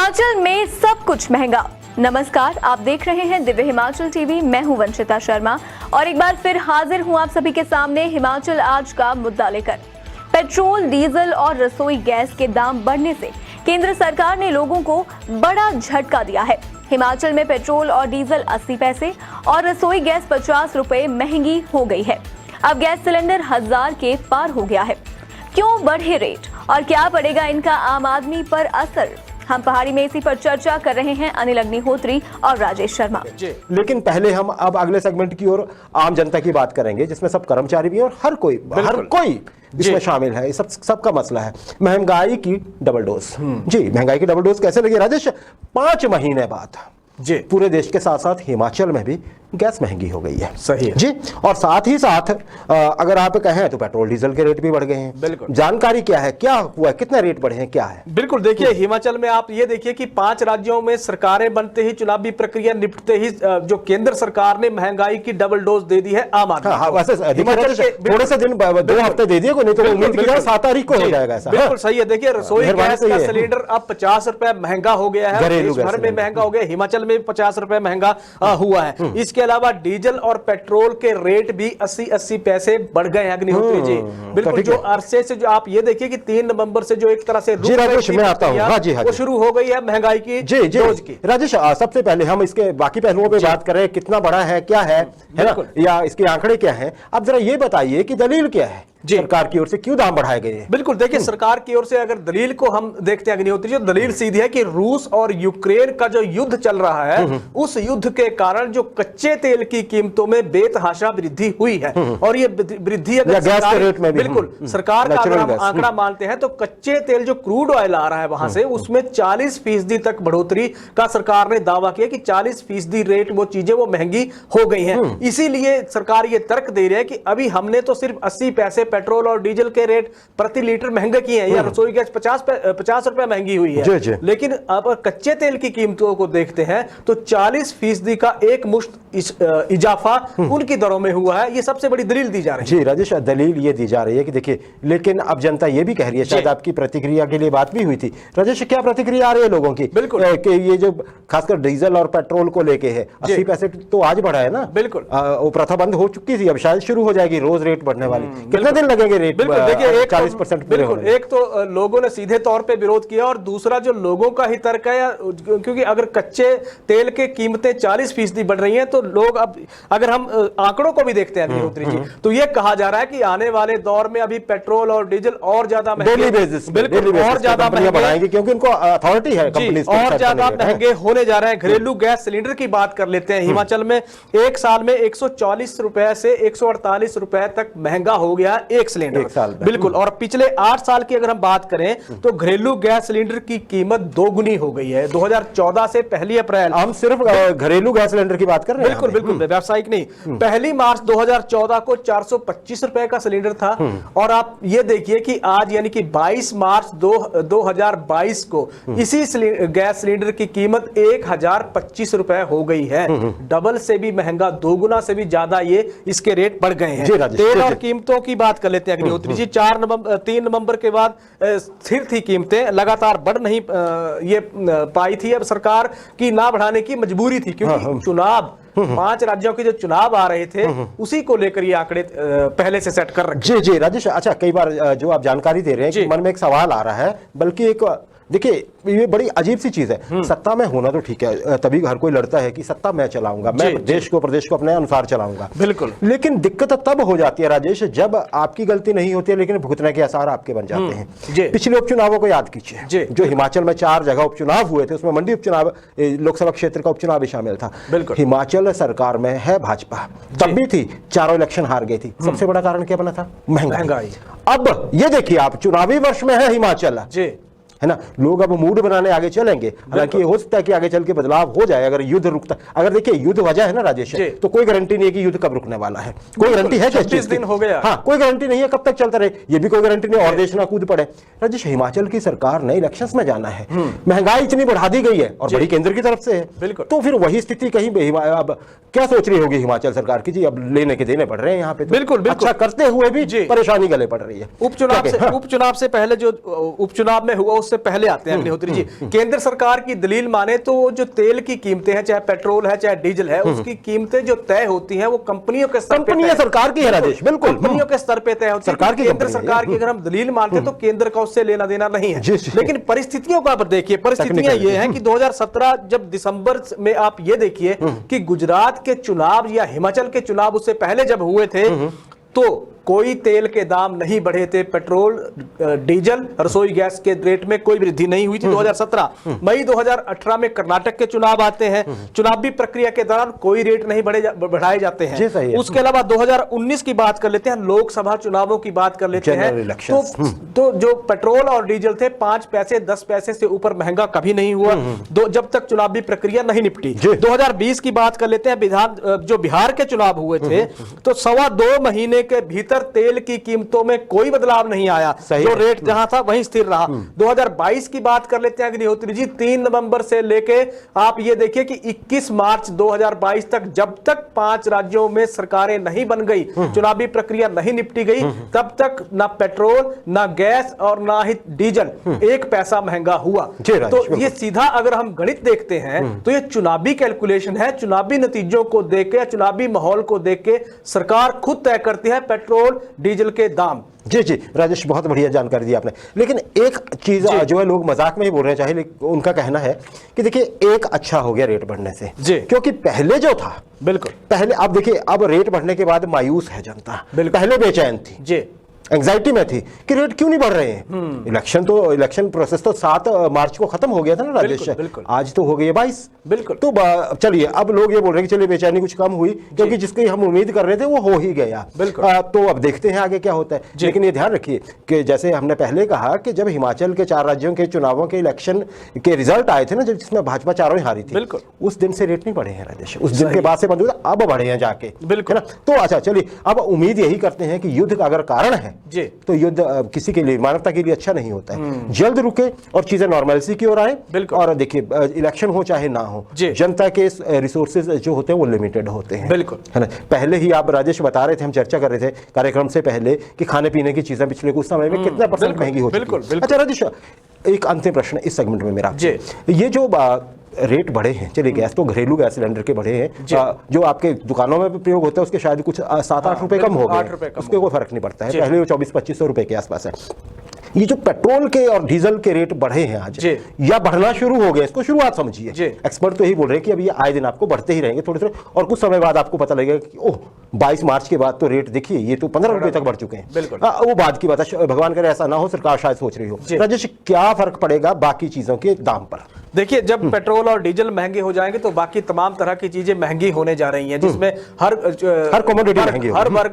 हिमाचल में सब कुछ महंगा। नमस्कार, आप देख रहे हैं दिव्य हिमाचल टीवी। मैं हूं वंशिता शर्मा और एक बार फिर हाजिर हूं आप सभी के सामने हिमाचल आज का मुद्दा लेकर। पेट्रोल, डीजल और रसोई गैस के दाम बढ़ने से केंद्र सरकार ने लोगों को बड़ा झटका दिया है। हिमाचल में पेट्रोल और डीजल 80 पैसे और रसोई गैस 50 रुपए महंगी हो गई है। अब गैस सिलेंडर 1000 के पार हो गया है। क्यों बढ़े रेट और क्या पड़ेगा इनका आम आदमी पर असर? हम पहाड़ी में इसी पर चर्चा कर रहे हैं अनिल अग्निहोत्री और राजेश शर्मा। लेकिन पहले हम अब अगले सेगमेंट की ओर आम जनता की बात करेंगे, जिसमें सब कर्मचारी भी हैं और हर कोई इसमें शामिल है। सबका मसला है महंगाई की डबल डोज। जी, महंगाई की डबल डोज कैसे लगी राजेश? 5 महीने बाद जी पूरे देश के साथ साथ हिमाचल में भी गैस महंगी हो गई है। सही है जी, और साथ ही साथ अगर आप कहें तो पेट्रोल डीजल के रेट भी बढ़ गए हैं। बिल्कुल। जानकारी क्या है, क्या हुआ, कितने रेट बढ़े हैं, क्या है? बिल्कुल, देखिए हिमाचल में आप ये देखिए कि 5 राज्यों में सरकारें बनते ही, चुनावी प्रक्रिया निपटते ही जो केंद्र सरकार ने महंगाई की डबल डोज दे दी है आम आदमी को। वैसे थोड़े से दिन 2 हफ्ते दे दिए, नहीं तो उम्मीद की 7 तारीख को हो जाएगा ऐसा। बिल्कुल सही है। देखिए रसोई गैस का सिलेंडर अब 50 रुपए महंगा हो गया है, देश भर में महंगा हो गया, हिमाचल में 50 रुपए महंगा हुआ है। इसके अलावा डीजल और पेट्रोल के रेट भी 80-80 पैसे बढ़ गए हैं अग्निहोत्री जी। बिल्कुल, जो अरसे से जो आप ये देखिए कि 3 नवंबर से जो एक तरह से वो शुरू हो गई है महंगाई की डोज की। राजेश, सबसे पहले हम इसके बाकी पहलुओं पे बात करें, कितना बड़ा है, क्या है ना, या इसके आंकड़े क्या हैं। अब जरा ये बताइए कि दलील क्या है सरकार की ओर से, क्यों दाम बढ़ाए गए हैं? बिल्कुल, देखिए सरकार की ओर से अगर दलील को हम देखते हैं अग्निहोत्री जी, दलील सीधी है कि रूस और यूक्रेन का जो युद्ध चल रहा है, उस युद्ध के कारण जो कच्चे तेल की कीमतों में बेतहाशा वृद्धि हुई है। और ये वृद्धि अगर गैस के रेट में भी, बिल्कुल सरकार का अगर हम आंकड़ा मानते हैं तो कच्चे तेल जो क्रूड ऑयल आ रहा है वहां से, उसमें 40% तक बढ़ोतरी का सरकार ने दावा किया कि 40% रेट वो चीजें वो महंगी हो गई हैं। इसीलिए सरकार ये तर्क दे रही है कि अभी हमने तो सिर्फ 80 पैसे पेट्रोल और डीजल के रेट प्रति लीटर महंगे किए हैं, या रसोई गैस 50 रुपए महंगी हुई है। लेकिन अब कच्चे तेल की कीमतों को देखते हैं तो 40% का एक मुश्त इजाफा उनकी दरों में हुआ है। ये सबसे बड़ी दलील दी जा रही है। जी राजेश, दलील ये दी जा रही है कि देखिए, लेकिन अब जनता ये भी कह रही है, शायद आपकी प्रतिक्रिया के लिए बात भी हुई थी राजेश, क्या प्रतिक्रिया आ रही है लोगों की? बिल्कुल, कि ये जो खासकर डीजल और पेट्रोल को लेके है, 80 पैसे तो आज बढ़ा है ना। बिल्कुल, वो प्रथा बंद हो चुकी थी, अब शायद शुरू हो जाएगी रोज रेट बढ़ने वाली। कितने दिन लगेंगे रेट? बिल्कुल, देखिए 40%। बिल्कुल, एक तो लोगों ने सीधे तौर पे विरोध किया और दूसरा जो लोगों का ही तर्क है, क्योंकि अगर कच्चे तेल के कीमतें 40% बढ़ रही हैं तो लोग, अब अगर हम आंकड़ों को भी देखते हैं अग्निहोत्री जी, तो ये कहा जा रहा है कि आने वाले दौर में अभी पेट्रोल और डीजल और ज्यादा महंगे, बिल्कुल और ज्यादा महंगे बढ़ाएंगे, क्योंकि उनको अथॉरिटी है कंपनीज और ज्यादा महंगे होने जा रहे हैं। घरेलू गैस सिलेंडर की बात कर लेते हैं। हिमाचल में एक साल में 140 रुपए से 148 रुपए तक महंगा हो गया एक सिलेंडर। बिल्कुल, और पिछले 8 साल की अगर हम बात करें तो घरेलू गैस सिलेंडर की कीमत 2 गुनी हो गई है। 2014 से 1 अप्रैल, हम सिर्फ घरेलू गैस सिलेंडर की बात कर रहे हैं। बिल्कुल, व्यावसायिक नहीं। 1 मार्च 2014 को 425 रुपए का सिलेंडर था, और आप ये देखिए कि आज यानी कि 22 मार्च 2022 को इसी गैस सिलेंडर की कीमत 1025 रुपए हो गई है। डबल से भी महंगा, 2 गुना से भी ज्यादा ये इसके रेट बढ़ गए हैं। तेल और कीमतों की बात कर लेते हैं अग्निहोत्री जी। 3 नवंबर के बाद स्थिर थी कीमतें, लगातार बढ़ नहीं ये पाई थी। अब सरकार की ना बढ़ाने की मजबूरी थी, क्योंकि चुनाव 5 राज्यों के जो चुनाव आ रहे थे उसी को लेकर ये आंकड़े पहले से सेट कर रखे। जी राजेश, अच्छा, कई बार जो आप जानकारी दे रहे हैं कि मन में एक सवाल आ रहा है, बल्कि एक देखिए ये बड़ी अजीब सी चीज है। सत्ता में होना तो ठीक है, तभी हर कोई लड़ता है कि सत्ता मैं चलाऊंगा, मैं देश को प्रदेश को अपने अनुसार चलाऊंगा। बिल्कुल, लेकिन दिक्कत तब हो जाती है राजेश, जब आपकी गलती नहीं होती है लेकिन भुगतने के आसार आपके बन जाते हैं। पिछले उपचुनावों को याद कीजिए, जो हिमाचल में 4 जगह उपचुनाव हुए थे, उसमें मंडी उपचुनाव, लोकसभा क्षेत्र का उपचुनाव भी शामिल था। हिमाचल सरकार में है भाजपा, तब भी थी, 4 इलेक्शन हार गई थी। सबसे बड़ा कारण क्या बना था? महंगाई। अब ये देखिए आप, चुनावी वर्ष में है हिमाचल, है ना, लोग अब मूड बनाने आगे चलेंगे। हालांकि हो सकता है कि आगे चल के बदलाव हो जाए अगर युद्ध रुकता। अगर देखिए युद्ध वजह है ना राजेश, तो कोई गारंटी नहीं है कि युद्ध कब रुकने वाला है। कोई गारंटी है? 26 दिन हो गया। हाँ, कोई गारंटी नहीं है कब तक चलता रहे, ये भी कोई गारंटी नहीं, और देश ना कूद पड़े। राजेश, हिमाचल की सरकार ने इलेक्शंस में जाना है, महंगाई इतनी बढ़ा दी गई है और बड़ी केंद्र की तरफ से है, तो फिर वही स्थिति कहीं अब क्या सोच रही होगी हिमाचल सरकार की? जी, अब लेने के देने पड़ रहे हैं यहाँ पे। बिल्कुल, करते हुए भी परेशानी गले पड़ रही है। उपचुनाव से पहले जो उपचुनाव में हुआ उससे पहले आते हैं अग्निहोत्री जी। केंद्र सरकार की दलील माने तो जो तेल की कीमतें हैं, चाहे पेट्रोल है चाहे डीजल है, उसकी कीमतें जो तय होती हैं वो कंपनियों के स्तर पे, सरकार की है राजेश, बिल्कुल कंपनियों के स्तर पे तय होती है। सरकार की केंद्र सरकार की अगर हम दलील मानते तो केंद्र का उससे लेना देना नहीं है। लेकिन परिस्थितियों को आप देखिए, परिस्थितियां ये हैं कि 2017 जब दिसंबर में आप ये देखिए कि गुजरात के चुनाव या हिमाचल के चुनाव उससे पहले जब हुए थे तो कोई तेल के दाम नहीं बढ़े थे, पेट्रोल डीजल रसोई गैस के रेट में कोई वृद्धि नहीं हुई थी। 2017 मई 2018 में कर्नाटक के चुनाव आते हैं, चुनावी प्रक्रिया के दौरान कोई रेट नहीं बढ़ाए जाते हैं। उसके अलावा 2019 की बात कर लेते हैं, लोकसभा चुनावों की बात कर लेते हैं, तो जो पेट्रोल और डीजल थे 5 पैसे 10 पैसे से ऊपर महंगा कभी नहीं हुआ जब तक चुनावी प्रक्रिया नहीं निपटी। 2020 की बात कर लेते हैं, जो बिहार के चुनाव हुए थे तो 2.25 महीने के भीतर तेल की कीमतों में कोई बदलाव नहीं आया, जो रेट जहां था वहीं स्थिर रहा। 2022 की बात कर लेते हैं अग्निहोत्री जी, 3 नवंबर से लेके आप ये देखिए कि 21 मार्च 2022 तक, जब तक 5 राज्यों में सरकारें नहीं बन गई, चुनावी प्रक्रिया नहीं निपटी गई, तब तक ना पेट्रोल ना गैस और ना ही डीजल 1 पैसा महंगा हुआ। तो ये सीधा अगर हम गणित देखते हैं तो ये चुनावी कैलकुलेशन है, चुनावी नतीजों को देख के, चुनावी माहौल को देख के सरकार खुद तय करती है पेट्रोल डीजल के दाम। जी जी राजेश, बहुत बढ़िया जानकारी दी आपने। लेकिन एक चीज जो है लोग मजाक में ही बोल रहे हैं, चाहे उनका कहना है कि देखिए एक अच्छा हो गया रेट बढ़ने से, क्योंकि पहले जो था, बिल्कुल पहले आप देखिए, अब रेट बढ़ने के बाद मायूस है जनता, पहले बेचैन थी जी, एंग्जाइटी में थी कि रेट क्यों नहीं बढ़ रहे हैं। इलेक्शन प्रोसेस तो 7 मार्च को खत्म हो गया था ना राजेश, आज तो हो गई है 22। बिल्कुल, तो चलिए अब लोग ये बोल रहे हैं कि चलिए बेचैनी कुछ कम हुई, क्योंकि जिसकी हम उम्मीद कर रहे थे वो हो ही गया। तो अब देखते हैं आगे क्या होता है। लेकिन ये ध्यान रखिए कि जैसे हमने पहले कहा कि जब हिमाचल के 4 राज्यों के चुनावों के इलेक्शन के रिजल्ट आए थे ना, जब जिसमें भाजपा चारों ही हारी थी, उस दिन से रेट नहीं बढ़े हैं राजेश, उस दिन के बाद से बंद हुआ, अब बढ़े हैं जाके, है ना। तो अच्छा चलिए, अब उम्मीद यही करते हैं कि युद्ध का अगर कारण है जी, तो युद्ध किसी के लिए, मानवता के लिए अच्छा नहीं होता है। जल्द रुके और चीजें नॉर्मलसी की ओर आए। और देखिए इलेक्शन हो चाहे ना हो, जनता के रिसोर्सेज जो होते हैं वो लिमिटेड होते हैं, बिल्कुल, है ना। पहले ही आप राजेश बता रहे थे, हम चर्चा कर रहे थे कार्यक्रम से पहले कि खाने पीने की चीजें पिछले कुछ समय में कितना % महंगी हो चुकी है। अच्छा राजेश, एक अंतिम प्रश्न इस सेगमेंट में मेरा, ये जो रेट बढ़े हैं, चलिए गैस तो घरेलू गैस सिलेंडर के बढ़े हैं, जो आपके दुकानों में प्रयोग होता है उसके शायद कुछ 7-8 रुपए कम हो गए, उसके कोई फर्क नहीं पड़ता है, पहले वो 24-25 रुपए के आसपास है। ये जो पेट्रोल के और डीजल के रेट बढ़े हैं आज या बढ़ना शुरू हो गए, इसको शुरुआत समझिए। एक्सपर्ट तो यही बोल रहे हैं कि अब ये आए दिन आपको बढ़ते ही रहेंगे थोड़े थोड़े, और कुछ समय बाद आपको पता लगेगा कि ओह 22 मार्च के बाद तो रेट देखिए ये तो 15 रुपए तक बढ़ चुके हैं। वो बाद की बात है, भगवान करे ऐसा ना हो, सरकार शायद सोच रही हो। राजेश, क्या फर्क पड़ेगा बाकी चीजों के दाम पर? देखिए, जब पेट्रोल और डीजल महंगे हो जाएंगे तो बाकी तमाम तरह की चीजें महंगी होने जा रही हैं, जिसमें हर कमोडिटी महंगी,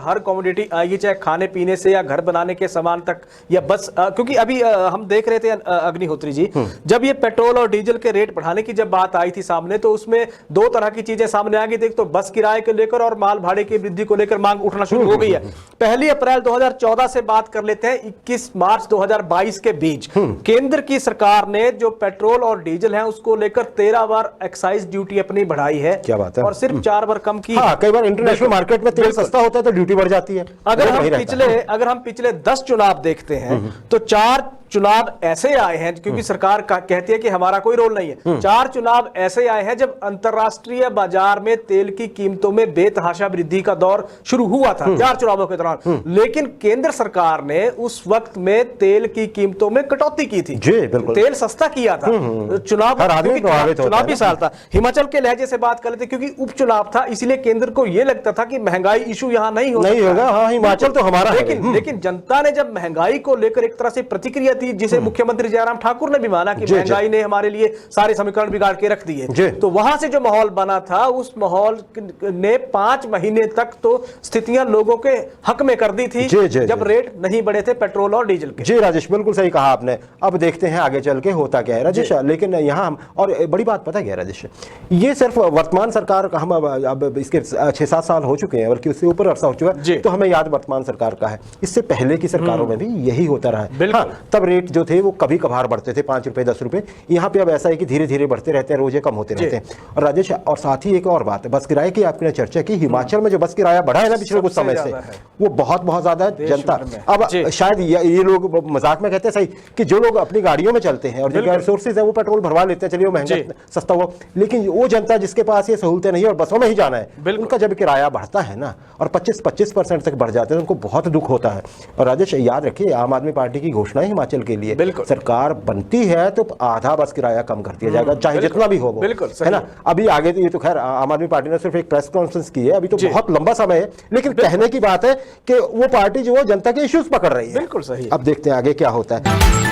हर कमोडिटी आएगी, चाहे खाने पीने से या घर बनाने के सामान तक, या बस क्योंकि अभी हम देख रहे थे अग्निहोत्री जी, जब ये पेट्रोल और डीजल के रेट बढ़ाने की जब बात आई थी सामने, तो उसमें 2 तरह की चीजें सामने आ गई थी। तो बस किराए को लेकर और माल भाड़े की वृद्धि को लेकर मांग उठना शुरू हो गई है। 1 अप्रैल 2014 से बात कर लेते हैं, 21 मार्च 2022 के बीच केंद्र की सरकार ने जो पेट्रोल और डीजल है उसको लेकर 13 बार एक्साइज ड्यूटी अपनी बढ़ाई है। क्या बात है। और सिर्फ 4 बार कम की। हाँ, कई बार इंटरनेशनल मार्केट में तेल सस्ता होता है तो ड्यूटी बढ़ जाती है। अगर हम पिछले 10 चुनाव देखते हैं तो 4 चुनाव ऐसे आए हैं, क्योंकि सरकार कहती है कि हमारा कोई रोल नहीं है, 4 चुनाव ऐसे आए हैं जब अंतरराष्ट्रीय बाजार में तेल की कीमतों में बेतहाशा वृद्धि का दौर शुरू हुआ था 4 चुनावों के दौरान। लेकिन केंद्र सरकार ने उस वक्त में तेल की कीमतों में कटौती की थी, तेल सस्ता किया था। चुनावी साल था। हिमाचल के लहजे से बात कर लेते, क्योंकि उपचुनाव था, इसलिए केंद्र को यह लगता था कि महंगाई इशू यहां नहीं होगा, हिमाचल तो हमारा। लेकिन जनता ने जब महंगाई को लेकर एक तरह से प्रतिक्रिया थी, जिसे मुख्यमंत्री जयराम ठाकुर ने भी माना कि महंगाई ने हमारे लिए सारे समीकरण बिगाड़ के रख दिए, तो वहां से जो माहौल बना था, उस माहौल ने 5 महीने तक तो स्थितियां लोगों के हक में कर दी थी, जब रेट नहीं बढ़े थे पेट्रोल और डीजल के। जी राजेश, बिल्कुल सही कहा आपने। अब देखते हैं आगे चल के होता क्या है राजेश। लेकिन यहाँ हम, और बड़ी बात पता क्या है राजेश, ये सिर्फ वर्तमान सरकार का, हम अब इसके 6-7 साल हो चुके हैं, बल्कि उससे ऊपर अरसा हो चुका है, तो हमें याद वर्तमान सरकार का है। इससे पहले की सरकारों में भी यही होता रहा है। तब रेट जो थे वो कभी कभार बढ़ते थे, 5 रुपए 10 रुपए। यहाँ पे अब ऐसा है कि धीरे धीरे बढ़ते रहते हैं, रोजे कम होते रहते हैं। और राजेश, और साथ ही एक और बात है, बस किराए की आपने चर्चा की, हिमाचल में जो बस किराया बढ़ा है ना पिछले कुछ समय से, वो बहुत बहुत ज्यादा है। जनता अब शायद ये लोग मजाक में कहते हैं सही कि जो लोग अपनी गाड़ियों में चलते हैं और जिनके रिसोर्सेज है वो पेट्रोल भरवा लेते हैं, चलिए वो महंगा सस्ता हुआ, लेकिन वो जनता जिसके पास ये सहूलतें नहीं है और बसों में ही जाना है, उनका जब किराया बढ़ता है ना और 25% तक बढ़ जाते हैं, उनको बहुत दुख होता है। और राजेश याद रखिए, आम आदमी पार्टी की घोषणा है हिमाचल के लिए, सरकार बनती है तो आधा बस किराया कम कर दिया जाएगा, चाहे जितना भी हो, है ना। अभी आगे ये तो खैर आम आदमी पार्टी ने सिर्फ एक प्रेस कॉन्फ्रेंस की है, अभी तो बहुत लंबा समय है, लेकिन कहने की बात है कि वो पार्टी जो है जनता के इश्यूज पकड़ रही है। बिल्कुल सही। अब देखते हैं आगे क्या होता है।